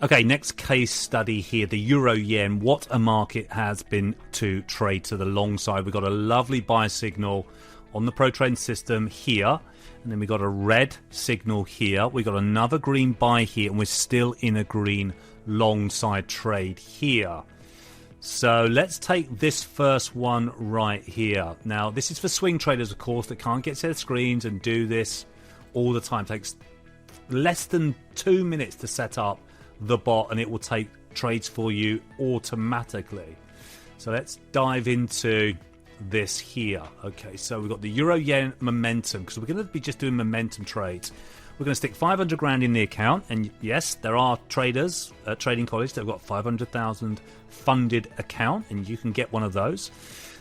Okay, next case study here, the euro yen, what a market has been to trade to the long side. We've got a lovely buy signal on the pro trading system here, and then we got a red signal here. We got another green buy here, and we're still in a green long side trade here. So let's take this first one right here. Now, this is for swing traders, of course, that can't get to their screens and do this all the time. It takes less than 2 minutes to set up the bot, and it will take trades for you automatically. So let's dive into this here. Okay, so we've got the euro yen momentum, because we're going to be just doing momentum trades. We're going to stick 500 grand in the account, and yes, there are traders at Trading College that have got 500,000 funded account, and you can get one of those.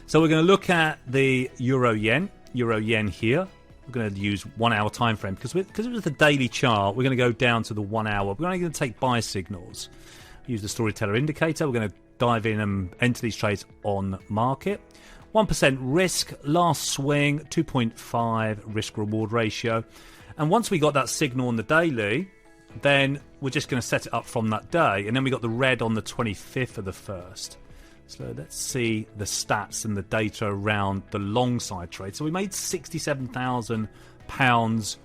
So we're going to look at the euro yen here. We're going to use 1 hour time frame because it was the daily chart. We're going to go down to the 1 hour. We're only going to take buy signals. Use the storyteller indicator. We're going to dive in and enter these trades on market. 1% risk, last swing, 2.5 risk reward ratio. And once we got that signal on the daily, then we're just going to set it up from that day. And then we got the red on the 25th of the 1st. So let's see the stats and the data around the long side trade. So we made £67,000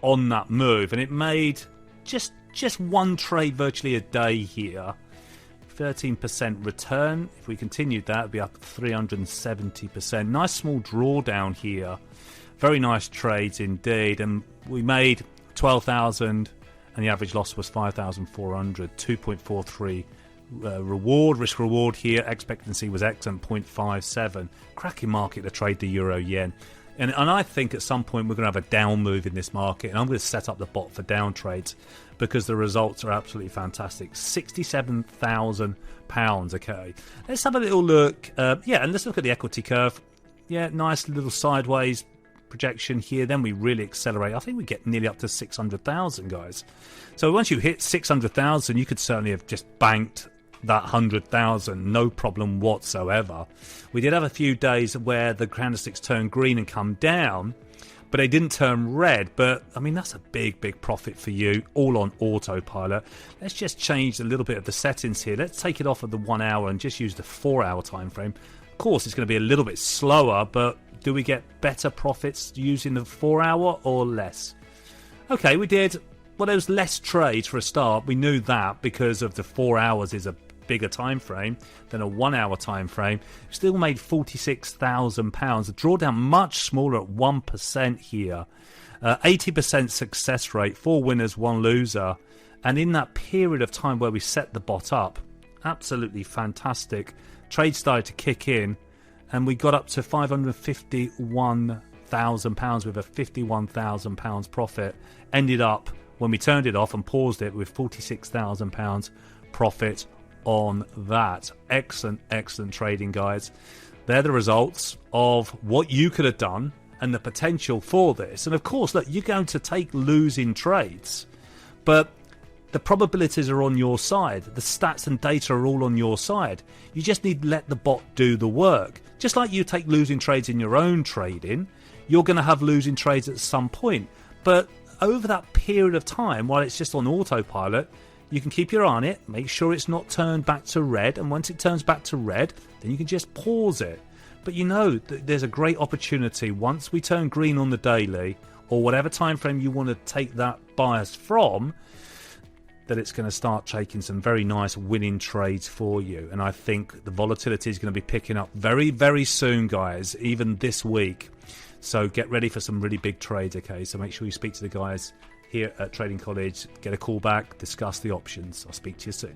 on that move, and it made just one trade virtually a day here. 13% return. If we continued that, it'd be up 370%. Nice small drawdown here. Very nice trades indeed. And we made 12,000, and the average loss was 5,400. 2.43 risk reward here. Expectancy was excellent, 0.57. Cracking market to trade the euro yen. And I think at some point we're going to have a down move in this market, and I'm going to set up the bot for down trades because the results are absolutely fantastic. £67,000. Okay, let's have a little look. And let's look at the equity curve. Yeah, nice little sideways projection here. Then we really accelerate. I think we get nearly up to 600,000, guys. So once you hit 600,000, you could certainly have just banked that 100,000, no problem whatsoever. We did have a few days where the candlesticks turned green and come down, but they didn't turn red. But I mean, that's a big profit for you, all on autopilot. Let's just change a little bit of the settings here. Let's take it off of the 1 hour and just use the 4 hour time frame. Of course, it's going to be a little bit slower, but do we get better profits using the 4 hour or less? Okay, we did. Well, there was less trades for a start. We knew that because of the 4 hours is a bigger time frame than a 1 hour time frame. Still made £46,000. The drawdown much smaller at 1% here. 80% success rate, 4 winners, 1 loser. And in that period of time where we set the bot up, absolutely fantastic. Trade started to kick in, and we got up to £551,000 with a £51,000 profit. Ended up, when we turned it off and paused it, with £46,000 profit on that. Excellent trading, guys. They're the results of what you could have done and the potential for this. And of course, look, you're going to take losing trades, but the probabilities are on your side. The stats and data are all on your side. You just need to let the bot do the work. Just like you take losing trades in your own trading, you're going to have losing trades at some point. But over that period of time, while it's just on autopilot, you can keep your eye on it, make sure it's not turned back to red, and once it turns back to red, then you can just pause it. But you know that there's a great opportunity once we turn green on the daily, or whatever time frame you want to take that bias from, that it's going to start taking some very nice winning trades for you. And I think the volatility is going to be picking up very soon, guys, even this week. So get ready for some really big trades, okay? So make sure you speak to the guys here at Trading College, get a call back, discuss the options. I'll speak to you soon.